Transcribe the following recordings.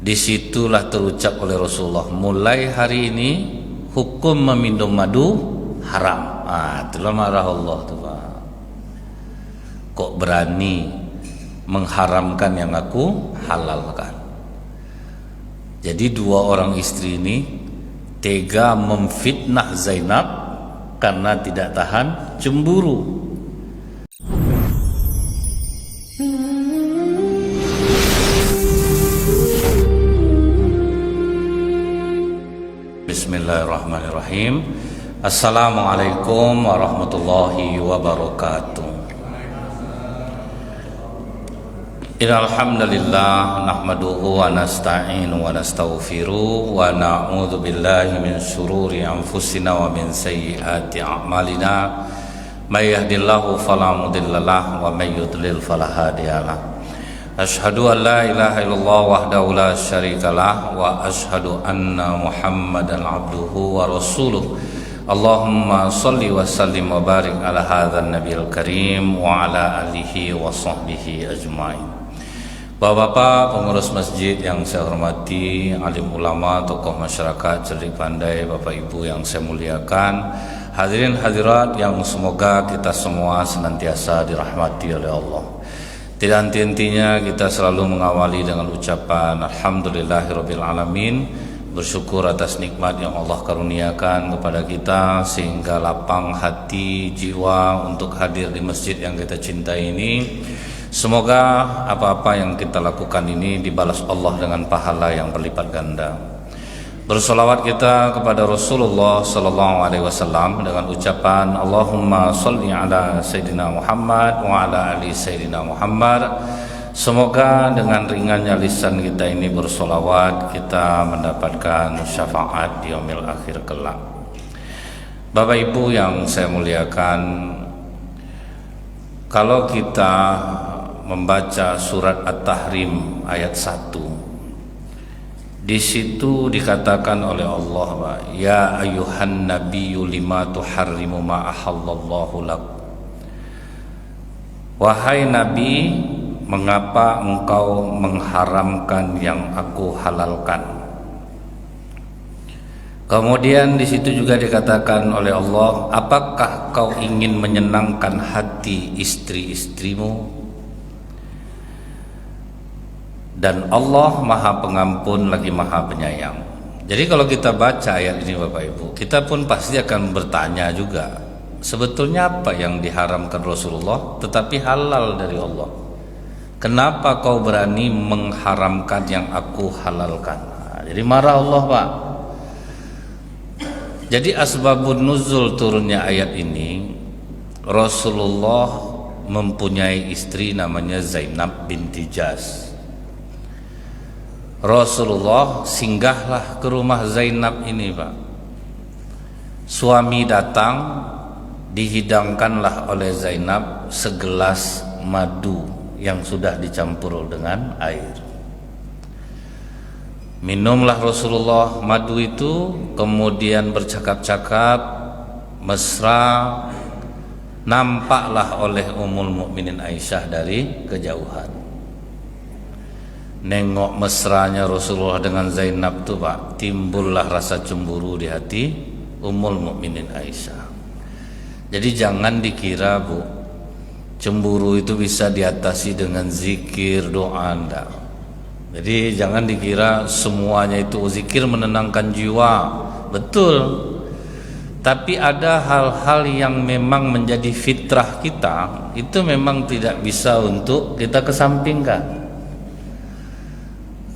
Disitulah terucap oleh Rasulullah, mulai hari ini hukum meminum madu haram. Itulah marah Allah tuh Pak. Kok berani mengharamkan yang aku halalkan? Jadi dua orang istri ini tega memfitnah Zainab karena tidak tahan cemburu. Bismillahirrahmanirrahim. Assalamualaikum warahmatullahi wabarakatuh. Innal hamdalillah nahmaduhu wa nasta'inu wa nastaghfiruh wa na'udzu billahi min shururi anfusina wa min sayyiati a'malina. May yahdihillahu fala mudhillalah wa may yudlil fala hadiyalah. Asyhadu an la ilaha illallah wahdahu la syarikalah wa asyhadu anna Muhammadan abduhu wa rasuluh. Allahumma shalli wa sallim wa barik ala hadzal nabiyil karim wa ala alihi wa sahbihi ajmain. Bapak-bapak pengurus masjid yang saya hormati, alim ulama, tokoh masyarakat, cerdik pandai, Bapak Ibu yang saya muliakan, hadirin hadirat yang semoga kita semua senantiasa dirahmati oleh Allah. Tidak henti-hentinya kita selalu mengawali dengan ucapan Alhamdulillahirabbil alamin, bersyukur atas nikmat yang Allah karuniakan kepada kita sehingga lapang hati jiwa untuk hadir di masjid yang kita cintai ini. Semoga apa-apa yang kita lakukan ini dibalas Allah dengan pahala yang berlipat ganda. Bersolawat kita kepada Rasulullah sallallahu alaihi wasallam dengan ucapan Allahumma sholli ala Sayyidina Muhammad wa ala ali Sayyidina Muhammad. Semoga dengan ringannya lisan kita ini bersolawat, kita mendapatkan syafaat di yaumil akhir kelak. Bapak Ibu yang saya muliakan, kalau kita membaca surat At-Tahrim ayat 1, di situ dikatakan oleh Allah, ya ayuhan nabiyyu lima tuharrimu ma ahallallahu lak. Wahai Nabi, mengapa engkau mengharamkan yang aku halalkan? Kemudian di situ juga dikatakan oleh Allah, apakah kau ingin menyenangkan hati istri-istrimu? Dan Allah Maha Pengampun lagi Maha Penyayang. Jadi kalau kita baca ayat ini Bapak Ibu, kita pun pasti akan bertanya juga, sebetulnya apa yang diharamkan Rasulullah tetapi halal dari Allah? Kenapa kau berani mengharamkan yang aku halalkan? Jadi marah Allah Pak. Jadi asbabun nuzul turunnya ayat ini, Rasulullah mempunyai istri namanya Zainab binti Jahsh. Rasulullah singgahlah ke rumah Zainab ini Pak. Suami datang, dihidangkanlah oleh Zainab segelas madu yang sudah dicampur dengan air. Minumlah Rasulullah madu itu, kemudian bercakap-cakap mesra. Nampaklah oleh Ummul Mukminin Aisyah dari kejauhan. Nengok mesranya Rasulullah dengan Zainab tuh Pak, timbullah rasa cemburu di hati Ummul Mukminin Aisyah. Jadi jangan dikira Bu, cemburu itu bisa diatasi dengan zikir, doa, enggak. Jadi jangan dikira semuanya itu zikir menenangkan jiwa. Betul. Tapi ada hal-hal yang memang menjadi fitrah kita, itu memang tidak bisa untuk kita kesampingkan.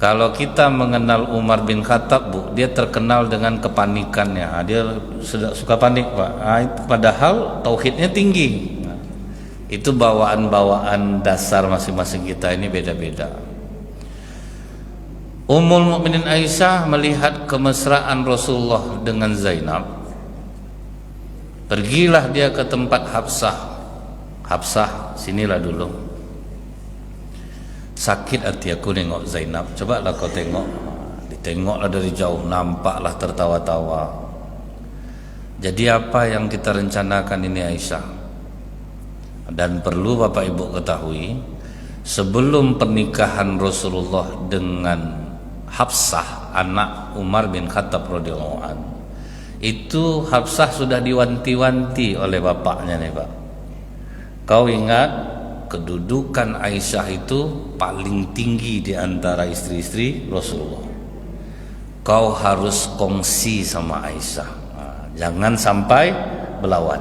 Kalau kita mengenal Umar bin Khattab Bu, dia terkenal dengan kepanikannya. Dia suka panik Pak. Padahal tauhidnya tinggi. Itu bawaan-bawaan dasar masing-masing kita ini beda-beda. Ummul Mukminin Aisyah melihat kemesraan Rasulullah dengan Zainab. Pergilah dia ke tempat Hafsah. Hafsah, sinilah dulu. Sakit hati aku nengok Zainab. Coba lah kau tengok. Ditengoklah dari jauh, nampaklah tertawa-tawa. Jadi apa yang kita rencanakan ini Aisyah? Dan perlu Bapak Ibu ketahui, sebelum pernikahan Rasulullah dengan Hafsah anak Umar bin Khattab radhiyallahu anhu. Itu Hafsah sudah diwanti-wanti oleh bapaknya nih Pak. Kau ingat kedudukan Aisyah itu paling tinggi di antara istri-istri Rasulullah. Kau harus kongsi sama Aisyah. Jangan sampai berlawan.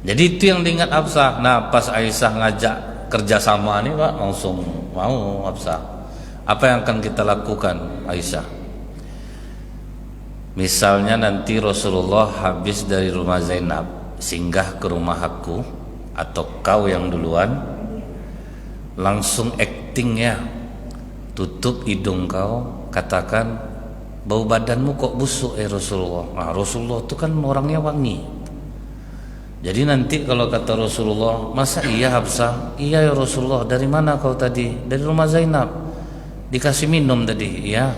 Jadi itu yang diingat Hafsah. Nah pas Aisyah ngajak kerjasama nih Pak, langsung mau Hafsah. Apa yang akan kita lakukan Aisyah? Misalnya nanti Rasulullah habis dari rumah Zainab, singgah ke rumah aku atau kau yang duluan, langsung acting ya, tutup hidung kau, katakan bau badanmu kok busuk Rasulullah. Nah, Rasulullah itu kan orangnya wangi. Jadi nanti kalau kata Rasulullah, masa iya Hafsah? Iya ya Rasulullah. Dari mana kau tadi? Dari rumah Zainab. Dikasih minum tadi, ya.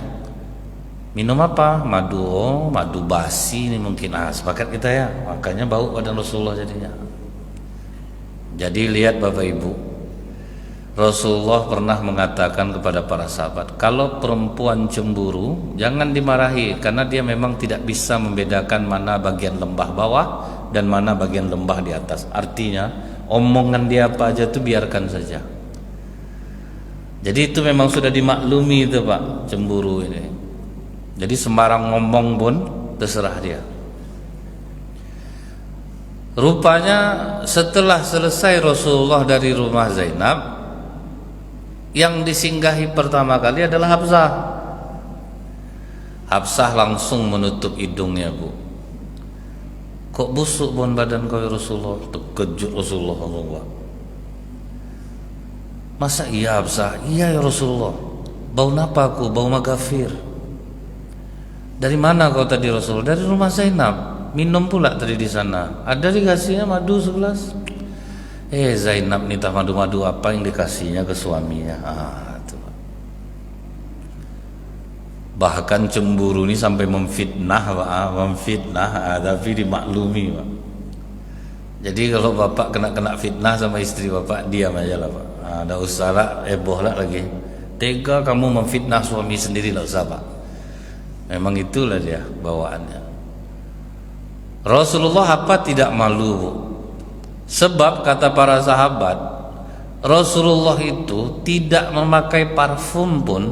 Minum apa? Madu. Oh, madu basi ini mungkin. Sepakat kita ya. Makanya bau badan Rasulullah jadinya. Jadi lihat Bapak Ibu, Rasulullah pernah mengatakan kepada para sahabat, kalau perempuan cemburu jangan dimarahi, karena dia memang tidak bisa membedakan mana bagian lembah bawah dan mana bagian lembah di atas. Artinya omongan dia apa aja itu biarkan saja. Jadi itu memang sudah dimaklumi itu Pak, cemburu ini. Jadi sembarang ngomong pun terserah dia. Rupanya setelah selesai Rasulullah dari rumah Zainab, yang disinggahi pertama kali adalah Hafsah. Hafsah langsung menutup hidungnya Bu. Kok busuk bon badan kau ya Rasulullah? Terkejut Rasulullah. Masa iya Hafsah? Iya ya Rasulullah. Bau napa aku? Bau magafir. Dari mana kau tadi Rasulullah? Dari rumah Zainab. Minum pula tadi di sana. Ada dikasihnya madu 11. Zainab nitah madu-madu apa yang dikasihnya ke suaminya? Itu. Bahkan cemburu ini sampai memfitnah Pak, tapi dimaklumi Pak. Jadi kalau Bapak kena fitnah sama istri Bapak, diam aja lah Pak. Ada usah heboh lah lagi. Tega kamu memfitnah suami sendiri, lah usah Pak. Memang itulah dia bawaannya. Rasulullah apa tidak malu Bu? Sebab kata para sahabat, Rasulullah itu tidak memakai parfum pun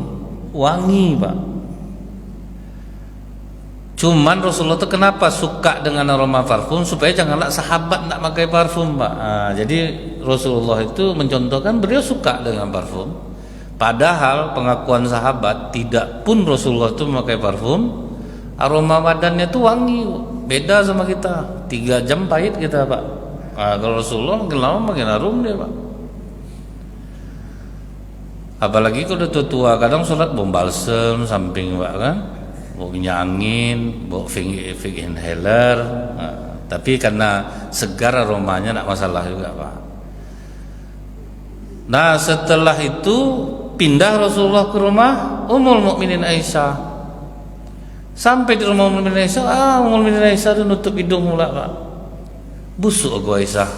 wangi Pak. Cuman Rasulullah itu kenapa suka dengan aroma parfum? Supaya janganlah sahabat tidak pakai parfum Pak. Jadi Rasulullah itu mencontohkan beliau suka dengan parfum. Padahal pengakuan sahabat tidak pun Rasulullah itu memakai parfum, aroma badannya itu wangi, beda sama kita. 3 jam pahit kita Pak. Kalau Rasulullah makin lama makin harum dia Pak. Apalagi kalau udah tua, kadang sholat bau balsem samping Pak kan, bau minyak angin, bau fig inhaler. Tapi karena segar aromanya tidak masalah juga Pak. Nah setelah itu pindah Rasulullah ke rumah Ummul Mukminin Aisyah. Sampai di rumah Ummul Mukminin Aisyah, Ummul Mukminin Aisyah itu nutup hidung pula Pak. Busuk aku Aisyah.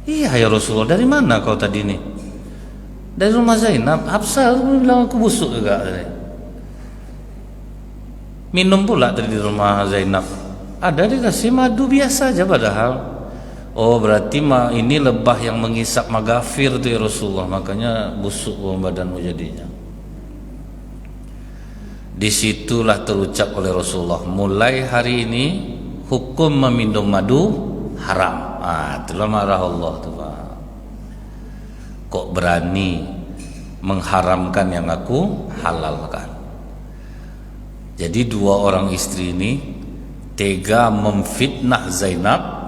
Iya ya Rasulullah, dari mana kau tadi nih? Dari rumah Zainab. Hafsah bilang aku busuk juga. Minum pula tadi di rumah Zainab. Ada dikasih madu biasa aja padahal. Oh berarti ini lebah yang mengisap magafir tuh ya Rasulullah, makanya busuk badanmu jadinya. Disitulah terucap oleh Rasulullah, mulai hari ini hukum meminum madu haram. Itulah marah Allah tuh Pak. Kok berani mengharamkan yang aku halalkan? Jadi 2 orang istri ini tega memfitnah Zainab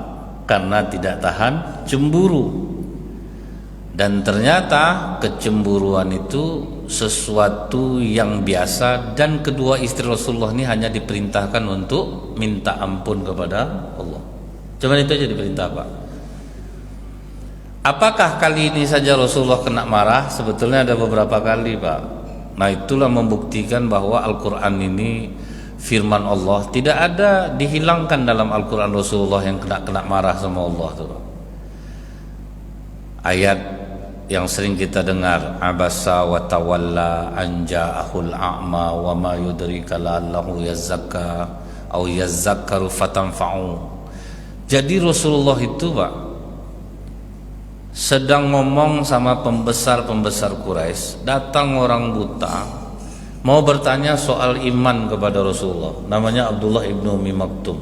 karena tidak tahan cemburu. Dan ternyata kecemburuan itu sesuatu yang biasa, dan kedua istri Rasulullah ini hanya diperintahkan untuk minta ampun kepada Allah. Cuma itu aja diperintah Pak. Apakah kali ini saja Rasulullah kena marah? Sebetulnya ada beberapa kali Pak. Nah itulah membuktikan bahwa Al-Quran ini firman Allah, tidak ada dihilangkan dalam Al-Quran Rasulullah yang kena marah sama Allah tuh. Ayat yang sering kita dengar, abasa wa tawalla an ja'ahul a'ma wa ma yudrika la'allahu yazakka au yazakkaru fatanfa'u. Jadi Rasulullah itu Pak sedang ngomong sama pembesar-pembesar Quraisy, datang orang buta mau bertanya soal iman kepada Rasulullah, namanya Abdullah ibnu Umi Maktum.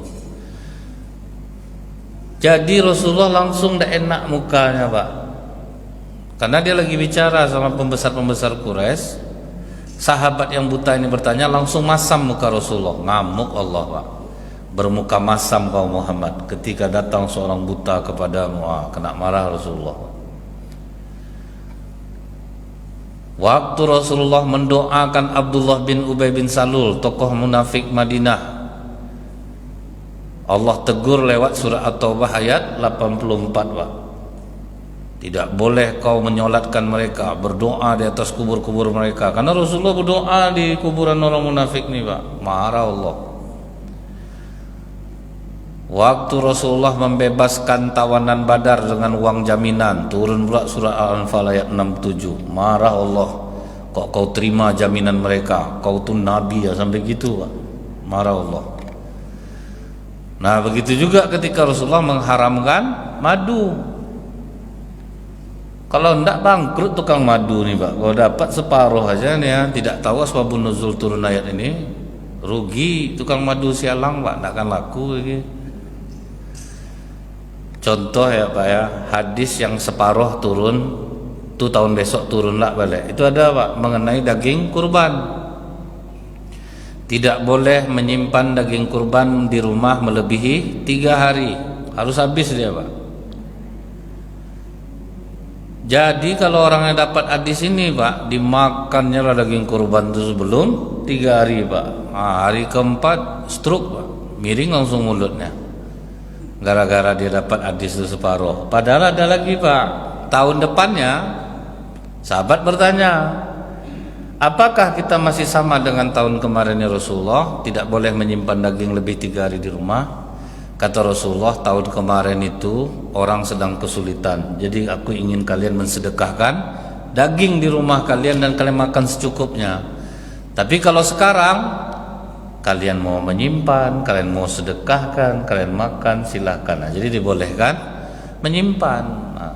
Jadi Rasulullah langsung tidak enak mukanya Pak, karena dia lagi bicara sama pembesar-pembesar Quraisy. Sahabat yang buta ini bertanya, langsung masam muka Rasulullah. Ngamuk Allah Pak, bermuka masam kau Muhammad ketika datang seorang buta kepadamu. Kena marah Rasulullah. Waktu Rasulullah mendoakan Abdullah bin Ubay bin Salul, tokoh munafik Madinah, Allah tegur lewat surah At-Taubah ayat 84 Pak. Tidak boleh kau menyolatkan mereka, berdoa di atas kubur-kubur mereka. Karena Rasulullah berdoa di kuburan orang munafik nih Pak, marah Allah. Waktu Rasulullah membebaskan tawanan Badar dengan uang jaminan, turun pula surah Al-Anfal ayat 67, marah Allah. Kok kau terima jaminan mereka, kau tuh nabi ya, sampai gitu Pak, marah Allah. Nah begitu juga ketika Rasulullah mengharamkan madu. Kalau tidak bangkrut tukang madu nih Pak, kalau dapat separuh aja nih ya, tidak tahu asbabun nuzul turun ayat ini, rugi tukang madu sialang Pak, tidak akan laku lagi. Contoh ya Pak ya, hadis yang separuh turun itu tahun besok turunlah balik, itu ada Pak mengenai daging kurban. Tidak boleh menyimpan daging kurban di rumah melebihi 3 hari, harus habis dia Pak. Jadi kalau orang yang dapat hadis ini Pak, dimakannya lah daging kurban itu sebelum 3 hari Pak. Hari keempat stroke Pak, miring langsung mulutnya, gara-gara dia dapat hadis itu separuh. Padahal ada lagi Pak, tahun depannya sahabat bertanya, apakah kita masih sama dengan tahun kemarin ya Rasulullah, tidak boleh menyimpan daging lebih 3 hari di rumah? Kata Rasulullah, tahun kemarin itu orang sedang kesulitan, jadi aku ingin kalian mensedekahkan daging di rumah kalian dan kalian makan secukupnya. Tapi kalau sekarang kalian mau menyimpan, kalian mau sedekahkan, kalian makan, silahkan. Nah, jadi dibolehkan menyimpan. Nah,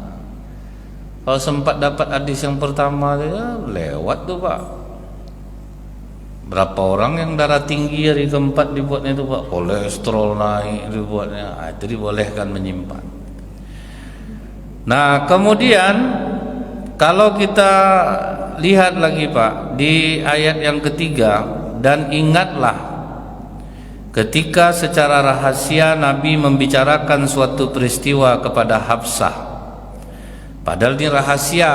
kalau sempat dapat hadis yang pertama ya lewat tuh Pak. Berapa orang yang darah tinggi hari keempat dibuatnya itu Pak, kolesterol naik dibuatnya, itu dibolehkan menyimpan. Nah kemudian kalau kita lihat lagi Pak di ayat yang ketiga, dan ingatlah ketika secara rahasia Nabi membicarakan suatu peristiwa kepada Hafsah, padahal ini rahasia.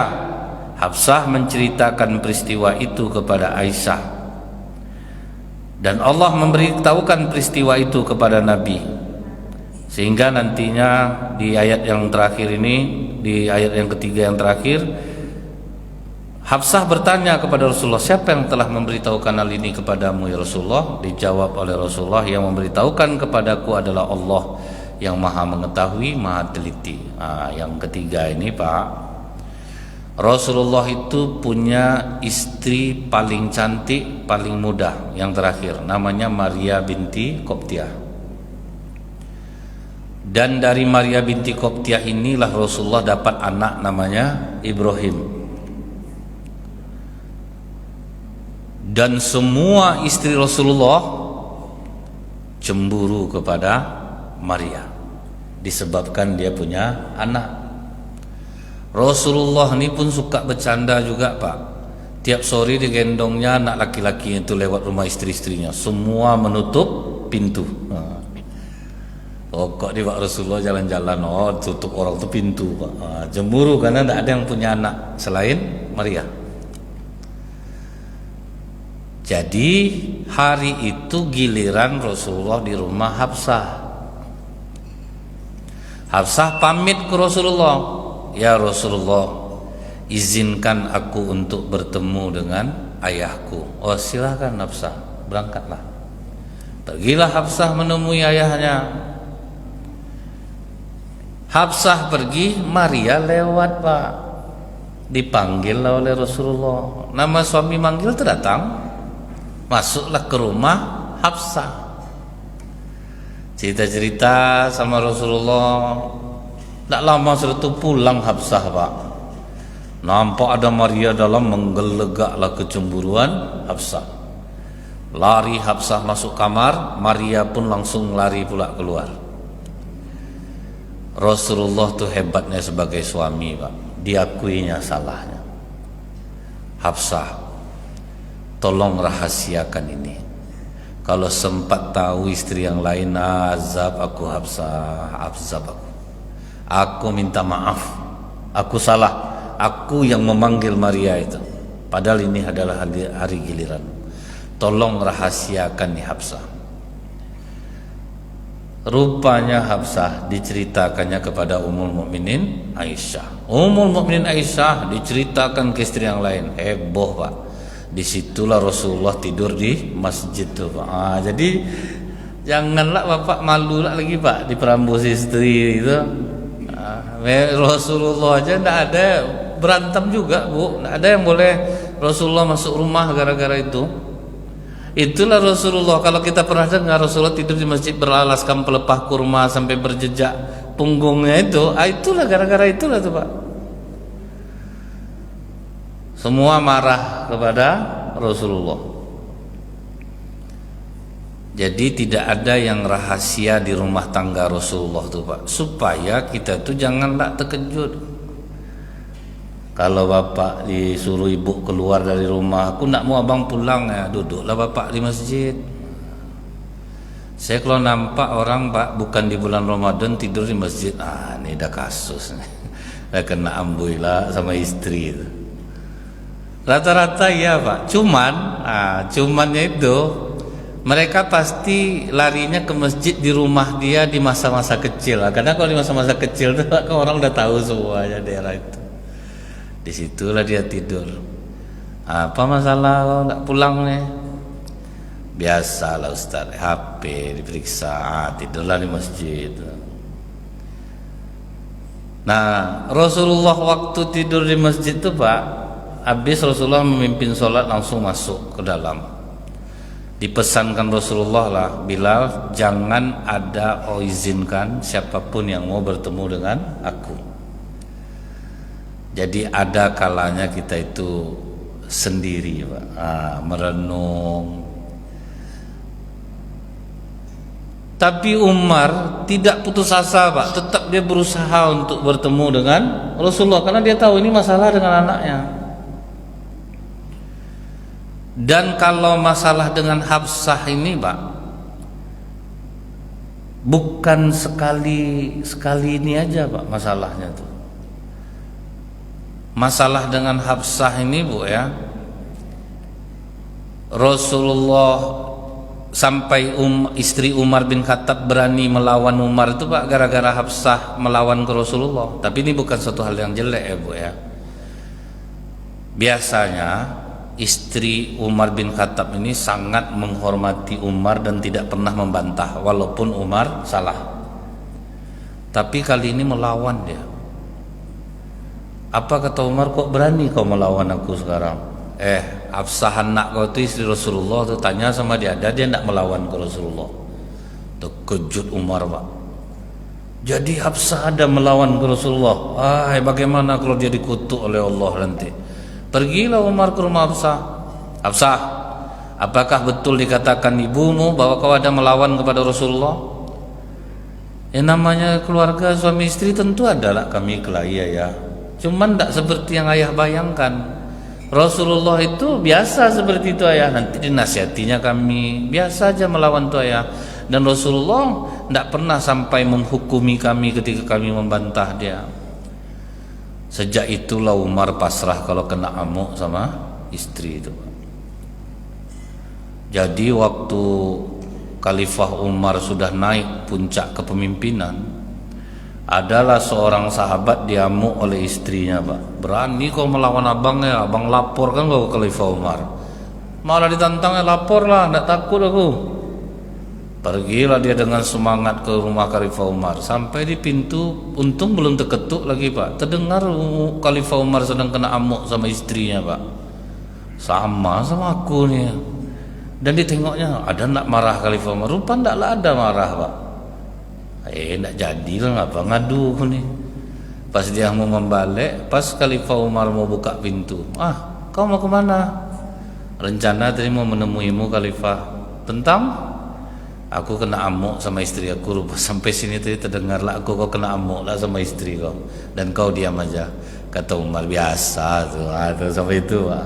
Hafsah menceritakan peristiwa itu kepada Aisyah, dan Allah memberitahukan peristiwa itu kepada Nabi, sehingga nantinya di ayat yang terakhir ini, di ayat yang ketiga yang terakhir, Hafsah bertanya kepada Rasulullah, siapa yang telah memberitahukan hal ini kepadamu ya Rasulullah? Dijawab oleh Rasulullah, yang memberitahukan kepadaku adalah Allah yang maha mengetahui, maha teliti. Nah, yang ketiga ini Pak, Rasulullah itu punya istri paling cantik, paling muda, yang terakhir namanya Maria binti Qobtiyah. Dan dari Maria binti Qobtiyah inilah Rasulullah dapat anak namanya Ibrahim. Dan semua istri Rasulullah cemburu kepada Maria disebabkan dia punya anak. Rasulullah ini pun suka bercanda juga Pak. Tiap sore digendongnya anak laki-laki itu lewat rumah istri-istrinya, semua menutup pintu. Kok di Pak Rasulullah jalan-jalan, tutup orang itu pintu Pak. Cemburu karena tidak ada yang punya anak selain Maria. Jadi hari itu giliran Rasulullah di rumah Hafsah. Hafsah pamit ke Rasulullah, ya Rasulullah, izinkan aku untuk bertemu dengan ayahku. Oh silakan Hafsah, berangkatlah. Pergilah Hafsah menemui ayahnya. Hafsah pergi, Maria lewat Pak. dipanggil oleh Rasulullah. Nama suami manggil itu datang, masuklah ke rumah Hafsah. Cerita-cerita sama Rasulullah. Tak lama sudah itu pulang Hafsah, Pak. Nampak ada Maria dalam, menggelegaklah kecemburuan Hafsah. Lari Hafsah masuk kamar, Maria pun langsung lari pula keluar. Rasulullah tuh hebatnya sebagai suami, Pak. Diakuinya salahnya. Hafsah, tolong rahasiakan ini. Kalau sempat tahu istri yang lain, azab aku Hafsah, azab aku. Aku minta maaf. Aku salah. Aku yang memanggil Maria itu. Padahal ini adalah hari giliran. Tolong rahasiakan nih Hafsah. Rupanya Hafsah diceritakannya kepada Ummul Mukminin Aisyah. Ummul Mukminin Aisyah diceritakan ke istri yang lain. Heboh, Pak. Disitulah Rasulullah tidur di masjid tuh, Pak. Jadi janganlah Bapak malu lagi, Pak, diperambus istri itu. Rasulullah aja tidak ada, berantem juga, Bu. Tidak ada yang boleh Rasulullah masuk rumah gara-gara itu. Itulah Rasulullah. Kalau kita pernah dengar Rasulullah tidur di masjid beralaskan pelepah kurma sampai berjejak punggungnya itu, itulah gara-gara itulah tuh, Pak. Semua marah kepada Rasulullah. Jadi tidak ada yang rahasia di rumah tangga Rasulullah tuh, Pak. Supaya kita tuh janganlah terkejut. Kalau bapak disuruh ibu keluar dari rumah, aku nak mau abang pulang, ya duduklah bapak di masjid. Saya kalau nampak orang, Pak, bukan di bulan Ramadan tidur di masjid, ini dah kasus nih. Dah kena ambui lah sama istri itu. Rata-rata ya, Pak. Cumannya itu mereka pasti larinya ke masjid di rumah dia di masa-masa kecil. Karena kalau di masa-masa kecil itu orang udah tahu semuanya daerah itu. Disitulah dia tidur. Apa masalah kalau tidak pulang nih? Biasalah Ustaz, HP diperiksa, tidurlah di masjid. Nah, Rasulullah waktu tidur di masjid itu, Pak, habis Rasulullah memimpin sholat langsung masuk ke dalam. Dipesankan Rasulullah lah, Bilal, jangan ada izinkan siapapun yang mau bertemu dengan aku. Jadi ada kalanya kita itu sendiri, Pak, merenung. Tapi Umar tidak putus asa, Pak. Tetap dia berusaha untuk bertemu dengan Rasulullah karena dia tahu ini masalah dengan anaknya. Dan kalau masalah dengan Hafsah ini, Pak, bukan sekali ini aja, Pak, masalahnya tuh. Masalah dengan Hafsah ini, Bu, ya, Rasulullah sampai istri Umar bin Khattab berani melawan Umar itu, Pak, gara-gara Hafsah melawan ke Rasulullah. Tapi ini bukan suatu hal yang jelek, ya, Bu, ya. Biasanya istri Umar bin Khattab ini sangat menghormati Umar dan tidak pernah membantah walaupun Umar salah. Tapi kali ini melawan dia. Apa kata Umar, kok berani kau melawan aku sekarang? Hafsah anak kau itu istri Rasulullah tuh, tanya sama dia, dia tidak melawan ke Rasulullah. Terkejut Umar, Pak. Jadi Hafsah ada melawan ke Rasulullah. Bagaimana kalau dia dikutuk oleh Allah nanti? Pergilah Umar ke rumah Hafsah. Hafsah, apakah betul dikatakan ibumu bahwa kau ada melawan kepada Rasulullah? Namanya keluarga suami istri tentu adalah kami kelahi, ya. Cuman tidak seperti yang ayah bayangkan. Rasulullah itu biasa seperti itu, ayah. Nanti dinasihatinya kami biasa aja melawan itu, ayah. Dan Rasulullah tidak pernah sampai menghukumi kami ketika kami membantah dia. Sejak itulah Umar pasrah kalau kena amuk sama istri itu. Jadi waktu Khalifah Umar sudah naik puncak kepemimpinan, adalah seorang sahabat diamuk oleh istrinya, Pak. Berani kau melawan abang, ya, abang lapor kan kau ke Khalifah Umar. Malah ditantangnya, lapor lah, tidak takut aku. Pergilah dia dengan semangat ke rumah Khalifah Umar. Sampai di pintu, untung belum terketuk lagi Pak, terdengar Khalifah Umar sedang kena amuk sama istrinya Pak. Sama aku nih. Dan ditengoknya, ada nak marah Khalifah Umar? Rupa ndaklah ada marah Pak. Ndak jadilah ngapa ngadu nih. Pas dia mau membalik, pas Khalifah Umar mau buka pintu, kau mau kemana? Rencana tadi mau menemuimu Khalifah, tentang aku kena amuk sama istri aku. Rupa sampai sini tadi terdengarlah kau kena amuk lah sama istri kau, dan kau diam aja. Kata Umar, biasa tuh, sampai itu Pak.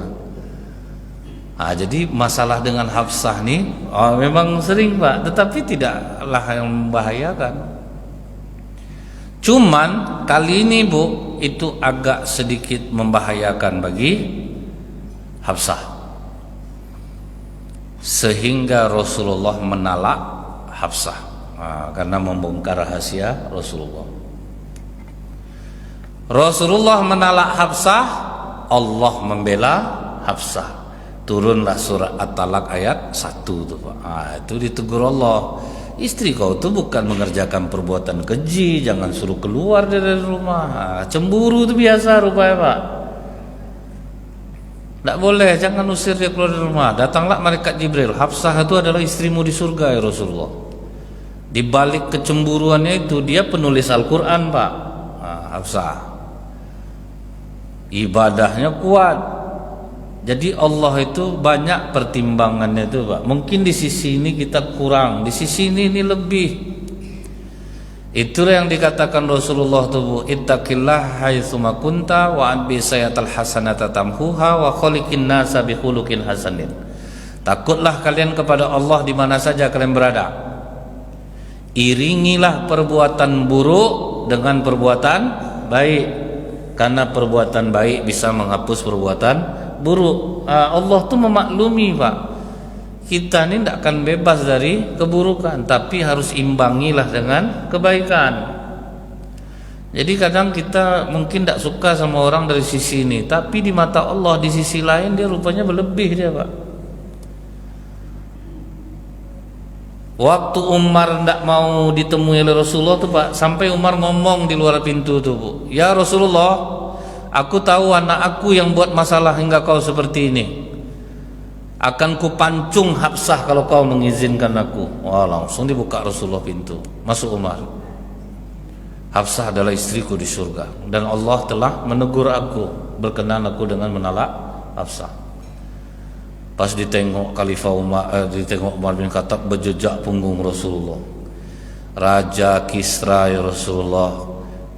Jadi masalah dengan Hafsah nih memang sering Pak, tetapi tidaklah yang membahayakan. Cuman kali ini Bu, itu agak sedikit membahayakan bagi Hafsah, sehingga Rasulullah menalak Hafsah karena membongkar rahasia Rasulullah. Rasulullah menalak Hafsah, Allah membela Hafsah. Turunlah surah At-Talaq ayat 1 tuh Pak. Itu ditegur Allah, istri kau tuh bukan mengerjakan perbuatan keji, jangan suruh keluar dari rumah. Cemburu itu biasa rupanya Pak. Tidak boleh, jangan usir dia keluar dari rumah. Datanglah malaikat Jibril, Hafsah itu adalah istrimu di surga ya Rasulullah. Di balik kecemburuannya itu dia penulis Al-Quran Pak. Hafsah ibadahnya kuat. Jadi Allah itu banyak pertimbangannya itu Pak. Mungkin di sisi ini kita kurang, di sisi ini lebih. Itulah yang dikatakan Rasulullah tuh, ittaqillah haitsuma kunta wa anbi sayatal hasanata tamhuha wa khaliqin nasa bi khuluqin hasanin. Takutlah kalian kepada Allah di mana saja kalian berada. Iringilah perbuatan buruk dengan perbuatan baik, karena perbuatan baik bisa menghapus perbuatan buruk. Allah tuh memaklumi Pak, kita ini tidak akan bebas dari keburukan, tapi harus imbangilah dengan kebaikan. Jadi kadang kita mungkin tidak suka sama orang dari sisi ini, tapi di mata Allah di sisi lain dia rupanya berlebih dia Pak. Waktu Umar tidak mau ditemui oleh Rasulullah tuh Pak, sampai Umar ngomong di luar pintu tuh Bu, ya Rasulullah, aku tahu anak aku yang buat masalah hingga kau seperti ini. Akan kupancung Hafsah kalau kau mengizinkan aku. Langsung dibuka Rasulullah pintu, masuk Umar. Hafsah adalah istriku di surga, dan Allah telah menegur aku, berkenan aku dengan menalak Hafsah. Pas ditengok Khalifah Umar, ditengok Umar bin Khattab, berjejak punggung Rasulullah. Raja Kisra ya Rasulullah,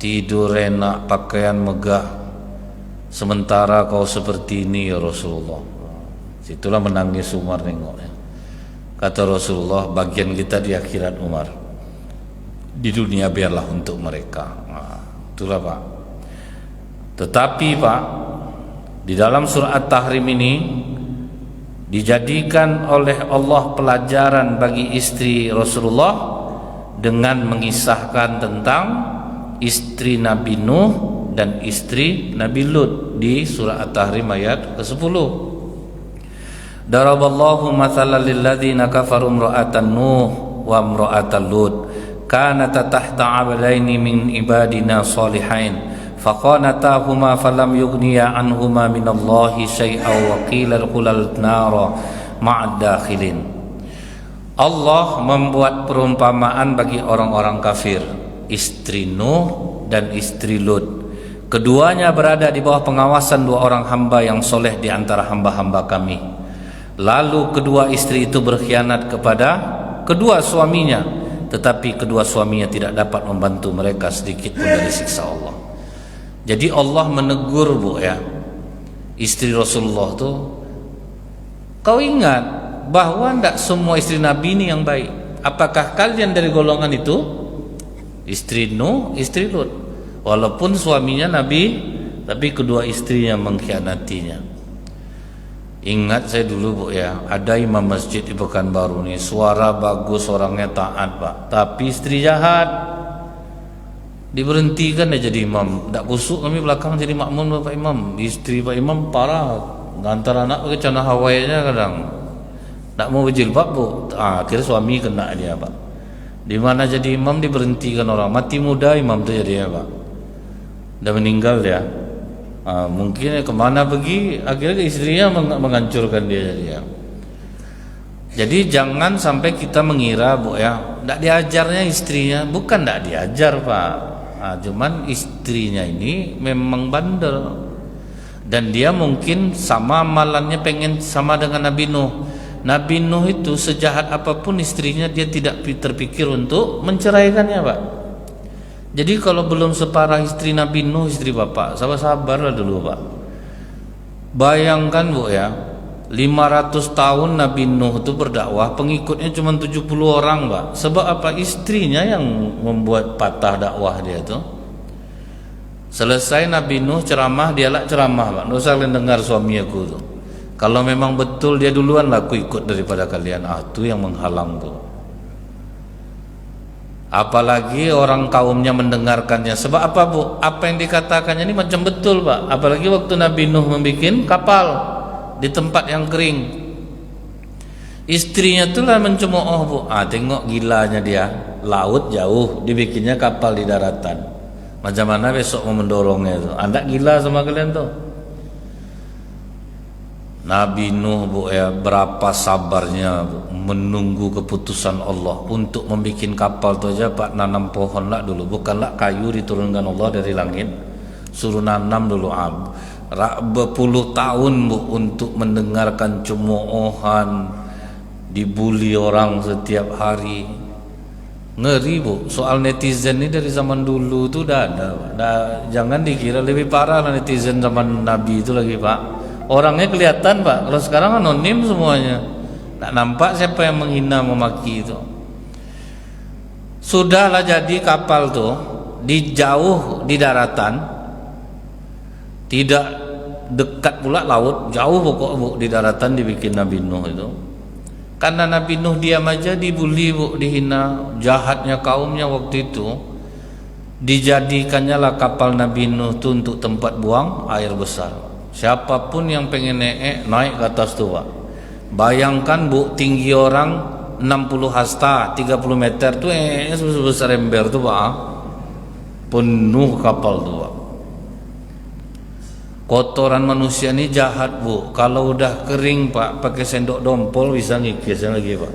tidur enak, pakaian megah, sementara kau seperti ini ya Rasulullah. Situlah menangis Umar nengoknya. Kata Rasulullah, bagian kita di akhirat Umar, di dunia biarlah untuk mereka. Itulah Pak. Tetapi Pak, di dalam surah At-Tahrim ini dijadikan oleh Allah pelajaran bagi istri Rasulullah dengan mengisahkan tentang istri Nabi Nuh dan istri Nabi Lut di surah At-Tahrim ayat ke-10. Daraballahu mathalan lil ladzina kafaru imra'atan Nuh wa imra'atan Lut kanata tahta 'abdaini min ibadina shalihain faqanatahuma falam yughniya anhuma minallahi syai'an wa qila adkhulal nara ma'ad dakhilin. Allah membuat perumpamaan bagi orang-orang kafir, istri Nuh dan istri Lut. Keduanya berada di bawah pengawasan dua orang hamba yang soleh di antara hamba-hamba kami. Lalu kedua istri itu berkhianat kepada kedua suaminya, tetapi kedua suaminya tidak dapat membantu mereka sedikit pun dari siksa Allah. Jadi Allah menegur Bu ya, istri Rasulullah tuh, kau ingat bahwa tidak semua istri Nabi ini yang baik. Apakah kalian dari golongan itu? Istri Nuh, istri Lut, walaupun suaminya Nabi, tapi kedua istrinya mengkhianatinya. Ingat saya dulu Bu ya, ada imam masjid di Pekanbaru nih, suara bagus, orangnya taat Pak, tapi istri jahat. Diberhentikan dia jadi imam, tak busuk kami belakang jadi makmum Pak Imam. Istri Pak Imam parah, ngantar anak pakai celana Hawaii-nya kadang. Tak mau berjilbab bu, akhirnya suami kena dia pak. Di mana jadi imam diberhentikan orang, mati muda imam tu jadi pak. Dah meninggal dia. Mungkin kemana pergi, akhirnya istrinya menghancurkan dia jadi ya. Jadi jangan sampai kita mengira bu ya, tidak diajarnya istrinya, bukan tidak diajar pak, cuman istrinya ini memang bandel dan dia mungkin sama amalannya pengen sama dengan Nabi Nuh. Nabi Nuh itu sejahat apapun istrinya dia tidak terpikir untuk menceraikannya pak. Jadi kalau belum separah istri Nabi Nuh istri bapak, sabar-sabarlah dulu pak. Bayangkan bu ya, 500 tahun Nabi Nuh itu berdakwah, pengikutnya cuma 70 orang pak. Sebab apa? Istrinya yang membuat patah dakwah dia tuh. Selesai Nabi Nuh ceramah, dialah ceramah pak, nggak usah kalian dengar suami aku tuh. Kalau memang betul dia duluan lah aku ikut daripada kalian. Itu yang menghalang tuh. Apalagi orang kaumnya mendengarkannya. Sebab apa bu? Apa yang dikatakannya ini macam betul pak. Apalagi waktu Nabi Nuh membuat kapal di tempat yang kering, istrinya tuh lah mencemooh bu. Tengok gilanya dia, laut jauh dibikinnya kapal di daratan. Macam mana besok mau mendorongnya itu? Anda gila sama kalian tuh. Nabi Nuh bu ya, berapa sabarnya bu, menunggu keputusan Allah untuk membuat kapal tu aja pak. Nanam pohon lah dulu, bukanlah kayu diturunkan Allah dari langit, suruh nanam dulu berpuluh tahun bu untuk mendengarkan cemoohan, dibully orang setiap hari. Ngeri bu, soal netizen ini dari zaman dulu tuh udah ada. Jangan dikira lebih parah lah netizen zaman Nabi itu lagi pak. Orangnya kelihatan pak, kalau sekarang anonim semuanya, tak nampak siapa yang menghina memaki itu. Sudahlah jadi kapal tuh jauh di daratan, tidak dekat pula laut, jauh pokok bu, di daratan dibikin Nabi Nuh itu. Karena Nabi Nuh diam aja dibully bu, dihina, jahatnya kaumnya waktu itu. Dijadikannya lah kapal Nabi Nuh itu untuk tempat buang air besar. Siapapun yang pengen naik ke atas tu pak. Bayangkan bu, tinggi orang 60 hasta, 30 meter tu sebesar ember tu pak. Penuh kapal tu pak. Kotoran manusia ini jahat bu. Kalau udah kering pak, pakai sendok dompol bisa ngikis lagi pak.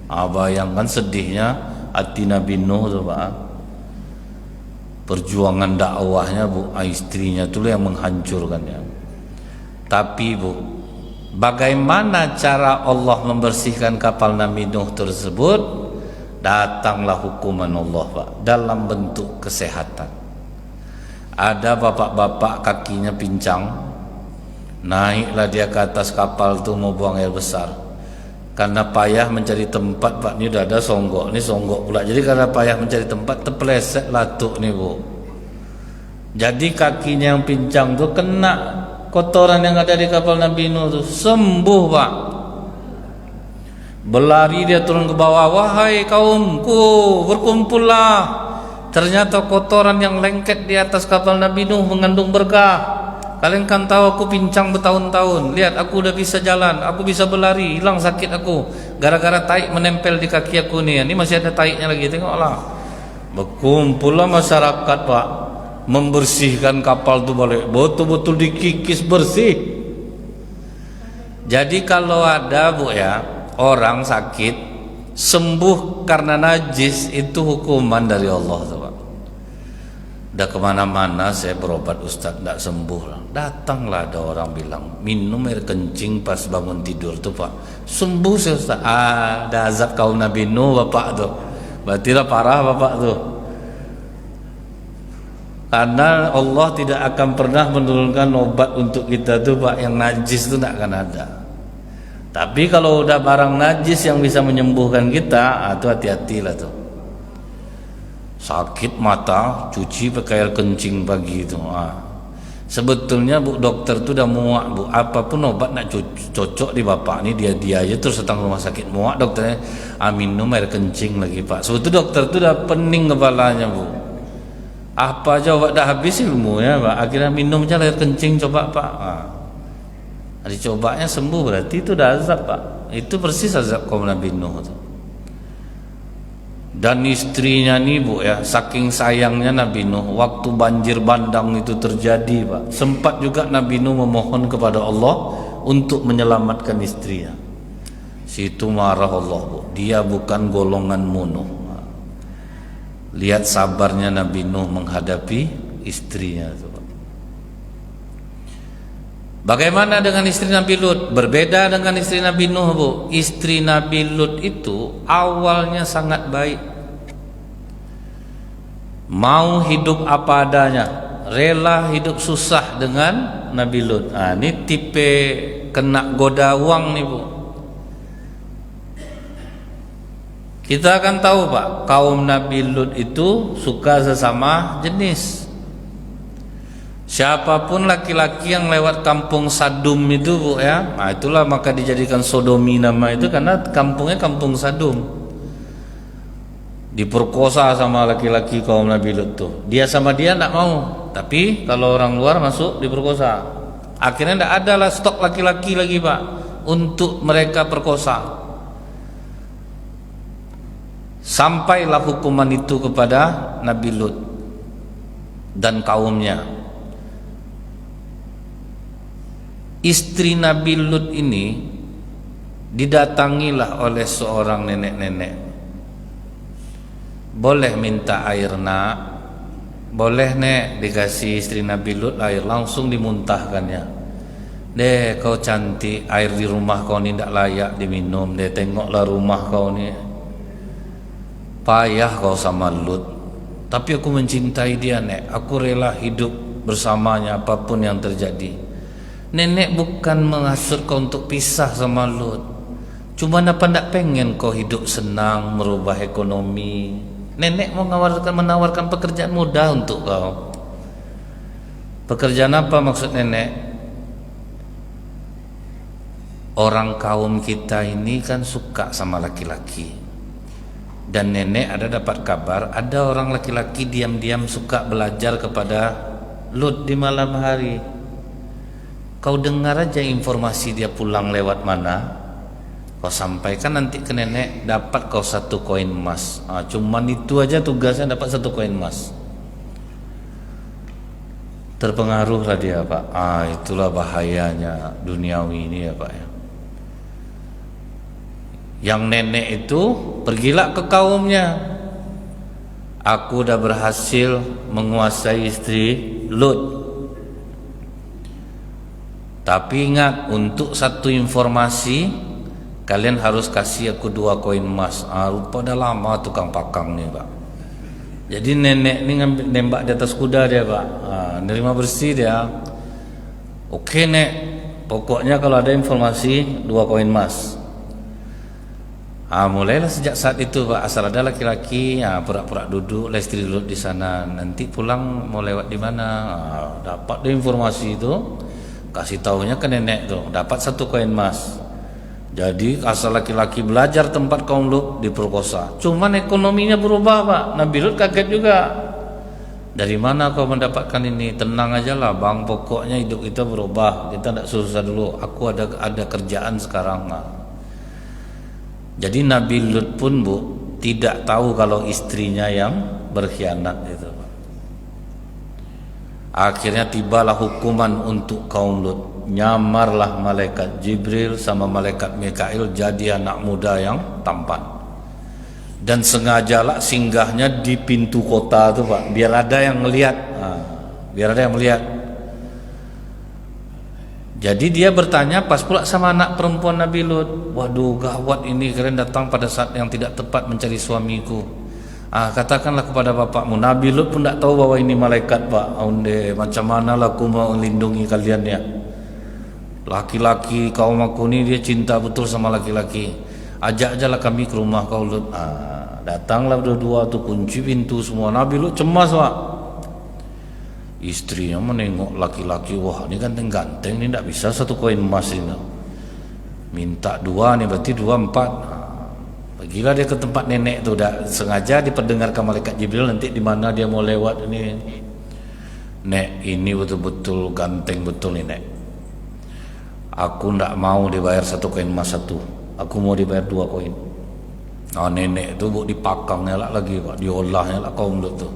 Bayangkan sedihnya hati Nabi Nuh tu pak. Perjuangan dakwahnya bu, istrinya tu yang menghancurkannya. Tapi bu, bagaimana cara Allah membersihkan kapal Nabi Nuh tersebut? Datanglah hukuman Allah pak, dalam bentuk kesehatan. Ada bapak-bapak kakinya pincang, naiklah dia ke atas kapal tuh mau buang air besar. Karena payah mencari tempat pak, ini udah ada songgok, ini songgok pula. Jadi karena payah mencari tempat, terpeleset latuk nih bu. Jadi kakinya yang pincang tuh kena kotoran yang ada di kapal Nabi Nuh tuh, sembuh pak. Berlari dia turun ke bawah, wahai kaumku berkumpullah. Ternyata kotoran yang lengket di atas kapal Nabi Nuh mengandung berkah. Kalian kan tahu aku pincang bertahun-tahun. Lihat aku udah bisa jalan, aku bisa berlari, hilang sakit aku. Gara-gara taik menempel di kaki aku nih. Ini masih ada taiknya lagi, tengoklah. Berkumpullah masyarakat pak, membersihkan kapal itu balik. Betul-betul dikikis bersih. Jadi kalau ada bu ya, orang sakit sembuh karena najis, itu hukuman dari Allah tuh pak. Udah kemana-mana saya berobat ustaz, tidak sembuh. Datanglah ada orang bilang minum air kencing pas bangun tidur tuh pak, sembuh saya ustaz. Ada azab kaum Nabi Nuh bapak tuh, berarti lah parah bapak tuh. Karena Allah tidak akan pernah menurunkan obat untuk kita tuh pak, yang najis itu tidak akan ada. Tapi kalau udah barang najis yang bisa menyembuhkan kita, itu hati-hatilah tuh. Sakit mata, cuci pakai air kencing pagi itu. Sebetulnya bu, dokter tuh udah muak bu, apapun obat nak cocok di bapak ini dia aja terus datang rumah sakit muak dokternya. Minum air kencing lagi pak. Sebetulnya dokter tuh udah pening kepalanya bu. Apa aja obat dah habis ilmunya pak. Akhirnya minum aja air kencing coba pak. Dicobanya sembuh, berarti itu dah azab pak. Itu persis azab kaum Nabi Nuh itu. Dan istrinya nih Bu ya, saking sayangnya Nabi Nuh, waktu banjir bandang itu terjadi Pak, sempat juga Nabi Nuh memohon kepada Allah untuk menyelamatkan istrinya. Situ marah Allah Bu, dia bukan golonganmu Nuh. Lihat sabarnya Nabi Nuh menghadapi istrinya itu. Bagaimana dengan istri Nabi Lut? Berbeda dengan istri Nabi Nuh Bu. Istri Nabi Lut itu awalnya sangat baik, mau hidup apa adanya, rela hidup susah dengan Nabi Lut. Nah, ini tipe kena goda uang nih Bu. Kita akan tahu Pak, kaum Nabi Lut itu suka sesama jenis. Siapapun laki-laki yang lewat kampung Sadum itu Bu ya, nah itulah maka dijadikan Sodomi nama itu, karena kampungnya kampung Sadum. Diperkosa sama laki-laki kaum Nabi Lut tuh. Dia sama dia tidak mau, tapi kalau orang luar masuk diperkosa. Akhirnya tidak ada lah stok laki-laki lagi Pak untuk mereka perkosa. Sampailah hukuman itu kepada Nabi Lut dan kaumnya. Istri Nabi Lut ini didatangilah oleh seorang nenek-nenek. Boleh minta air nak? Boleh nek, dikasih istri Nabi Lut air, langsung dimuntahkannya. Deh kau cantik, air di rumah kau ni tidak layak diminum. Deh tengoklah rumah kau ni, payah kau sama Lut, tapi aku mencintai dia nek, aku rela hidup bersamanya apapun yang terjadi. Nenek bukan menghasut kau untuk pisah sama Lut, cuma apa ndak pengen kau hidup senang, merubah ekonomi. Nenek mau menawarkan pekerjaan mudah untuk kau. Pekerjaan apa maksud nenek? Orang kaum kita ini kan suka sama laki-laki, dan nenek ada dapat kabar ada orang laki-laki diam-diam suka belajar kepada Lut di malam hari. Kau dengar aja informasi dia pulang lewat mana, kau sampaikan nanti ke nenek, dapat kau 1 koin emas. Cuman itu aja tugasnya, dapat 1 koin emas. Terpengaruhlah dia Pak. Itulah bahayanya duniawi ini ya Pak ya. Yang nenek itu pergilah ke kaumnya, aku udah berhasil menguasai istri Lut, tapi ingat, untuk 1 informasi kalian harus kasih aku 2 koin emas. Rupa dah lama tukang pakang nih Pak. Jadi nenek ini nembak di atas kuda dia Pak. Nerima bersih dia. Oke nek, pokoknya kalau ada informasi 2 koin emas. Mulailah sejak saat itu Pak, asal ada laki-laki, pura-pura duduk, istri Lut di sana. Nanti pulang mau lewat di mana? Dapat deh informasi itu, kasih tahunya ke nenek tuh, dapat 1 koin emas. Jadi asal laki-laki belajar tempat kaum Lut diperkosa. Cuman ekonominya berubah Pak. Nabi Lut kaget juga. Dari mana kau mendapatkan ini? Tenang aja lah bang, pokoknya hidup kita berubah, kita tidak susah dulu. Aku ada kerjaan sekarang. Jadi Nabi Lut pun Bu tidak tahu kalau istrinya yang berkhianat itu. Akhirnya tibalah hukuman untuk kaum Lut. Nyamarlah malaikat Jibril sama malaikat Mikail jadi anak muda yang tampan. Dan sengajalah singgahnya di pintu kota itu Pak, biar ada yang melihat. Biar ada yang melihat. Jadi dia bertanya pas pula sama anak perempuan Nabi Lut. Waduh gawat ini, kalian datang pada saat yang tidak tepat mencari suamiku. Katakanlah kepada bapakmu. Nabi Lut pun tidak tahu bahwa ini malaikat Pak. Macam mana lah aku mau melindungi kalian ya. Laki-laki kaum aku ini dia cinta betul sama laki-laki. Ajak aja lah kami ke rumah kau Lut. Datanglah berdua tuh, kunci pintu semua. Nabi Lut cemas Pak. Istrinya menengok laki-laki, wah ini ganteng-ganteng, ini tidak bisa 1 koin emas ini. Minta 2 nih, berarti 2 4. Pergilah dia ke tempat nenek tuh, udah sengaja diperdengarkan malaikat Jibril nanti di mana dia mau lewat ini. Nek, ini betul-betul ganteng betul nih nek. Aku tidak mau dibayar 1 koin emas 1. aku mau dibayar 2 koin. Nah, nenek itu bu dipakangnya lah lagi pak, diolahnya lah kaum Lut tuh,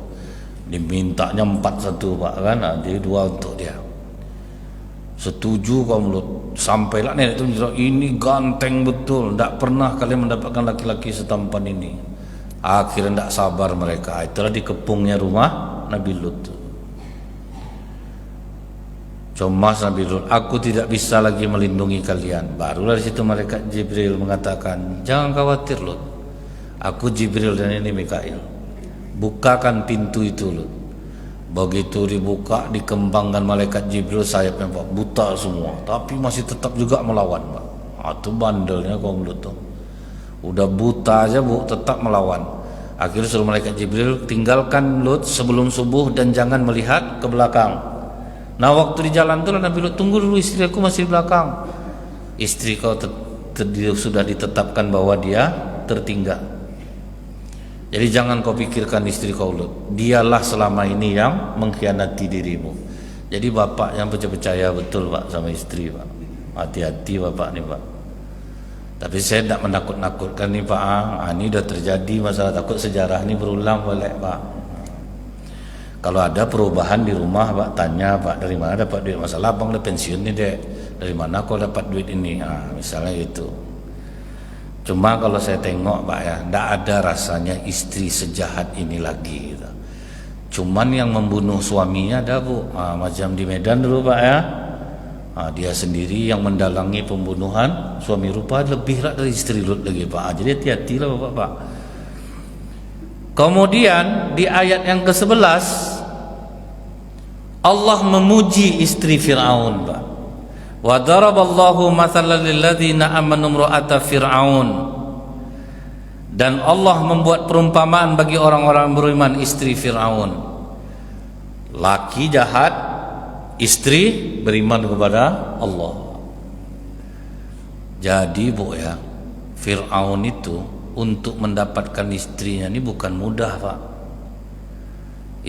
dimintanya 4 satu pak kan, nah, jadi 2 untuk dia. Setuju kaum Lut, sampailah nenek itu menjawab, ini ganteng betul, tidak pernah kalian mendapatkan laki-laki setampan ini. Akhirnya tidak sabar mereka, itulah dikepungnya rumah Nabi Lut. Cemas Nabi Lut, aku tidak bisa lagi melindungi kalian. Barulah di situ malaikat Jibril mengatakan, jangan khawatir Lut, aku Jibril dan ini Mikail, bukakan pintu itu Lut. Begitu dibuka, dikembangkan malaikat Jibril, sayapnya pak buta semua, tapi masih tetap juga melawan pak. Itu bandelnya kaum Lut tuh, udah buta aja bu tetap melawan. Akhirnya suruh malaikat Jibril, tinggalkan Lut sebelum subuh dan jangan melihat ke belakang. Nah waktu di jalan tuh Nabi Lut, tunggu dulu, istri aku masih di belakang. Istri kau sudah ditetapkan bahwa dia tertinggal. Jadi jangan kau pikirkan istri kau Lut, dialah selama ini yang mengkhianati dirimu. Jadi bapak yang percaya betul pak sama istri pak, hati-hati bapak nih pak. Tapi saya tidak menakut-nakutkan nih pak. Ini udah terjadi masalah, takut sejarah ini berulang balik pak. Kalau ada perubahan di rumah pak, tanya pak, dari mana dapat duit? Masalah abang udah pensiun nih dek, dari mana kau dapat duit ini? Misalnya gitu. Cuma kalau saya tengok pak ya, tidak ada rasanya istri sejahat ini lagi gitu. Cuman yang membunuh suaminya ada bu, macam di Medan dulu pak ya, dia sendiri yang mendalangi pembunuhan suami, rupa lebih dari istri Lut lagi pak. Jadi hati-hatilah bapak pak. Kemudian di ayat yang ke-11 Allah memuji istri Fir'aun pak. Wa daraballahu mathalan lil ladzina amanu imra'ata fir'aun, dan Allah membuat perumpamaan bagi orang-orang beriman istri Fir'aun. Laki jahat, istri beriman kepada Allah. Jadi bu ya, Fir'aun itu untuk mendapatkan istrinya ini bukan mudah pak.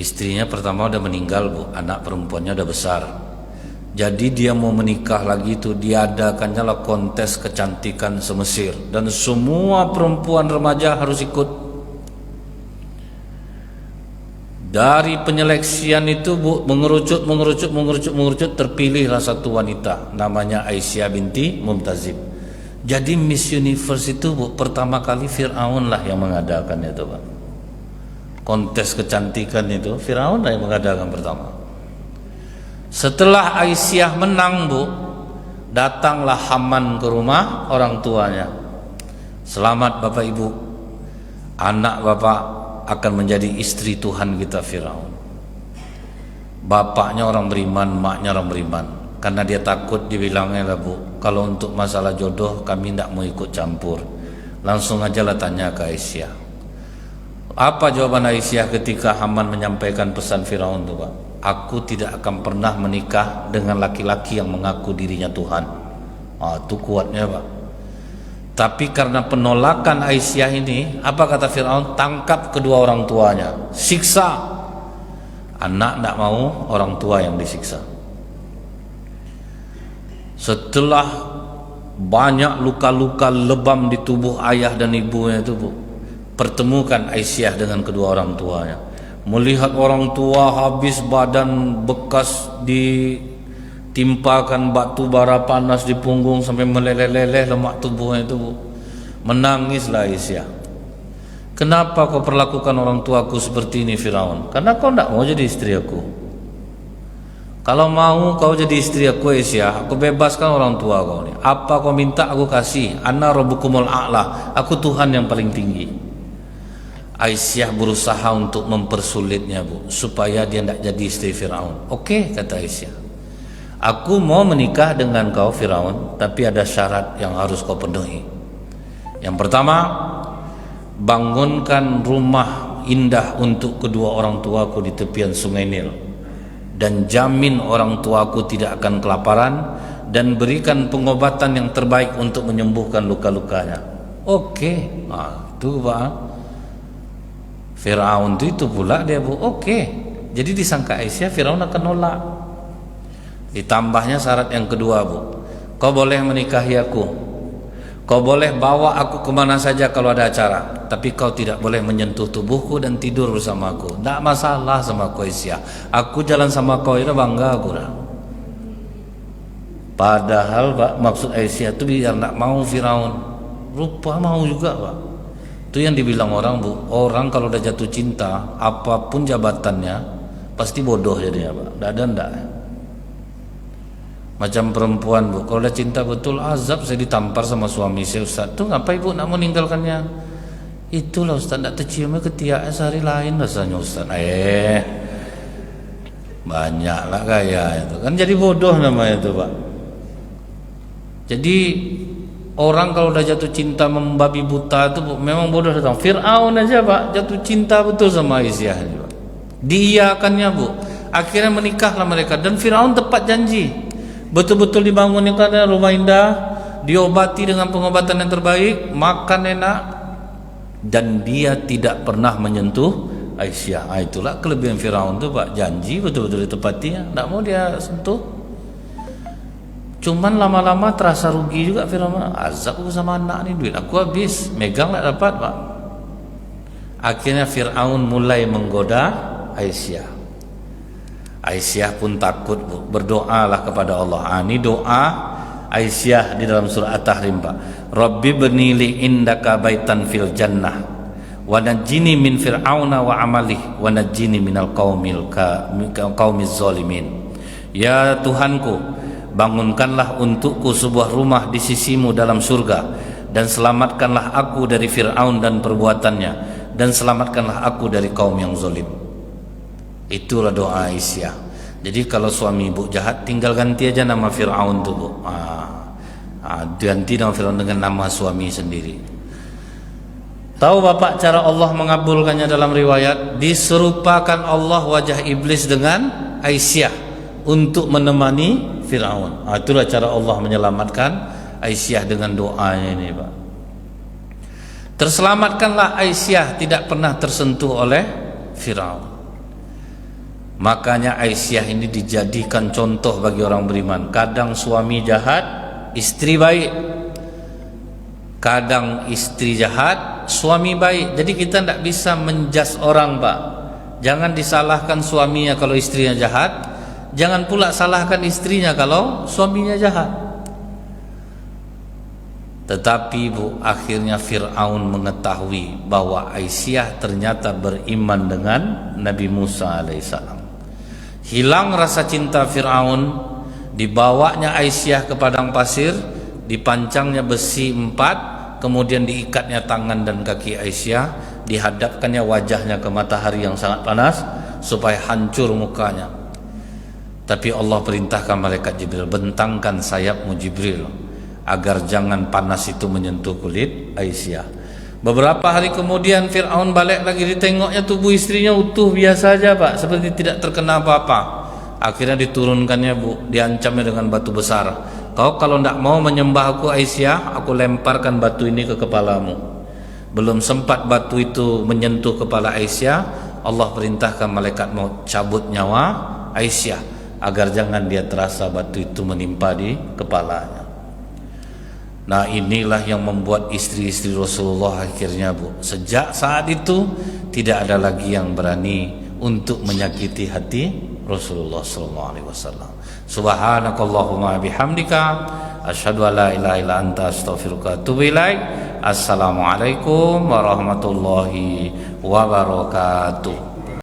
Istrinya pertama udah meninggal bu, anak perempuannya udah besar. Jadi dia mau menikah lagi itu, diadakannya lah kontes kecantikan se-Mesir, dan semua perempuan remaja harus ikut. Dari penyeleksian itu bu, mengerucut, terpilihlah satu wanita namanya Aisyah binti Mumtazib. Jadi Miss Universe itu bu, pertama kali Fir'aun lah yang mengadakan itu pak. Kontes kecantikan itu Fir'aun lah yang mengadakan pertama. Setelah Aisyah menang bu, datanglah Haman ke rumah orang tuanya. Selamat bapak ibu, anak bapak akan menjadi istri Tuhan kita Fir'aun. Bapaknya orang beriman, maknya orang beriman. Karena dia takut dibilangnya lah bu, kalau untuk masalah jodoh kami tidak mau ikut campur. Langsung aja lah tanya ke Aisyah. Apa jawaban Aisyah ketika Haman menyampaikan pesan Fir'aun itu pak? Aku tidak akan pernah menikah dengan laki-laki yang mengaku dirinya Tuhan. Itu kuatnya pak. Tapi karena penolakan Aisyah ini, apa kata Fir'aun? Tangkap kedua orang tuanya, siksa. Anak tidak mau, orang tua yang disiksa. Setelah banyak luka-luka lebam di tubuh ayah dan ibunya itu bu, pertemukan Aisyah dengan kedua orang tuanya. Melihat orang tua habis badan, bekas ditimpakan batu bara panas di punggung sampai meleleh-leleh lemak tubuhnya itu bu. Menangislah Aisyah. Kenapa kau perlakukan orang tuaku seperti ini Firaun? Karena kau tidak mau jadi istri aku. Kalau mau kau jadi istri aku Aisyah, aku bebaskan orang tua kau ini. Apa kau minta aku kasih? Ana rabbukumul a'la, aku Tuhan yang paling tinggi. Aisyah berusaha untuk mempersulitnya bu, supaya dia tidak jadi istri Firaun. Oke, kata Aisyah, aku mau menikah dengan kau Firaun, tapi ada syarat yang harus kau penuhi. Yang pertama, bangunkan rumah indah untuk kedua orang tuaku di tepian sungai Nil, dan jamin orang tuaku tidak akan kelaparan, dan berikan pengobatan yang terbaik untuk menyembuhkan luka-lukanya. Oke, itu pak. Firaun itu pula dia bu, oke. Jadi disangka Aisyah Firaun akan nolak. Ditambahnya syarat yang kedua bu, kau boleh menikahi aku, Kau boleh bawa aku kemana saja kalau ada acara, tapi kau tidak boleh menyentuh tubuhku dan tidur bersama aku. Tidak masalah sama kau Aisyah. Aku jalan sama kau itu bangga aku dah. Padahal Pak, maksud Aisyah itu biar tidak mau Firaun. Rupa mau juga Pak. Itu yang dibilang orang Bu. Orang kalau udah jatuh cinta, apapun jabatannya pasti bodoh jadinya Pak. Tidak ada ndak. Macam perempuan Bu, kalau udah cinta betul, azab saya ditampar sama suami saya Ustaz. Tuh ngapain Bu nak meninggalkannya? Itulah Ustaz, nak terciumnya ketiaknya sehari lain rasanya Ustaz. Banyaklah gaya itu. Kan jadi bodoh namanya itu Pak. Jadi orang kalau udah jatuh cinta membabi buta itu Bu, memang bodoh datang. Fir'aun aja Pak, jatuh cinta betul sama Aisyah Pak. Diiyakannya Bu. Akhirnya menikahlah mereka dan Fir'aun tepat janji. Betul-betul dibangunkan rumah indah, diobati dengan pengobatan yang terbaik, makan enak, dan dia tidak pernah menyentuh Aisyah. Itulah kelebihan Firaun tuh Pak, janji betul-betul ditepati, tidak mau dia sentuh. Cuman lama-lama terasa rugi juga Firaun. Azab aku sama anak nih, duit aku habis, megang tak dapat Pak. Akhirnya Firaun mulai menggoda Aisyah. Aisyah pun takut Bu, berdoalah kepada Allah. Ini doa Aisyah di dalam surah At-Tahrim Pak. Rabbi bnili indaka baitan fil jannah wa najjini min fir'auna wa amalih wa najjini minal qaumiz zalimin. Ya Tuhanku, bangunkanlah untukku sebuah rumah di sisimu dalam surga, dan selamatkanlah aku dari Fir'aun dan perbuatannya, dan selamatkanlah aku dari kaum yang zalim. Itulah doa Aisyah. Jadi kalau suami ibu jahat, tinggal ganti aja nama Fir'aun tuh Bu. Ganti nama Fir'aun dengan nama suami sendiri. Tahu Bapak cara Allah mengabulkannya dalam riwayat? Diserupakan Allah wajah iblis dengan Aisyah untuk menemani Fir'aun. Itulah cara Allah menyelamatkan Aisyah dengan doanya ini Pak. Terselamatkanlah Aisyah, tidak pernah tersentuh oleh Fir'aun. Makanya Aisyah ini dijadikan contoh bagi orang beriman. Kadang suami jahat, istri baik. Kadang istri jahat, suami baik. Jadi kita tidak bisa menjudge orang Pak. Jangan disalahkan suaminya kalau istrinya jahat, jangan pula salahkan istrinya kalau suaminya jahat. Tetapi Bu, akhirnya Fir'aun mengetahui bahwa Aisyah ternyata beriman dengan Nabi Musa alaihissalam. Hilang rasa cinta Fir'aun, dibawanya Aisyah ke padang pasir, dipancangnya besi 4, kemudian diikatnya tangan dan kaki Aisyah, dihadapkannya wajahnya ke matahari yang sangat panas supaya hancur mukanya. Tapi Allah perintahkan malaikat Jibril, bentangkan sayapmu Jibril agar jangan panas itu menyentuh kulit Aisyah. Beberapa hari kemudian Fir'aun balik lagi, ditengoknya tubuh istrinya utuh biasa saja Pak, seperti tidak terkena apa-apa. Akhirnya diturunkannya Bu, diancamnya dengan batu besar. Kau kalau tidak mau menyembah aku Aisyah, aku lemparkan batu ini ke kepalamu. Belum sempat batu itu menyentuh kepala Aisyah, Allah perintahkan malaikat mau cabut nyawa Aisyah agar jangan dia terasa batu itu menimpa di kepalanya. Nah inilah yang membuat istri-istri Rasulullah akhirnya Bu, sejak saat itu tidak ada lagi yang berani untuk menyakiti hati Rasulullah SAW. Subhanakallahumma bihamdika asyhadu an la ilaha illa anta astaghfiruka wa atubu ilaik. Assalamualaikum warahmatullahi wabarakatuh.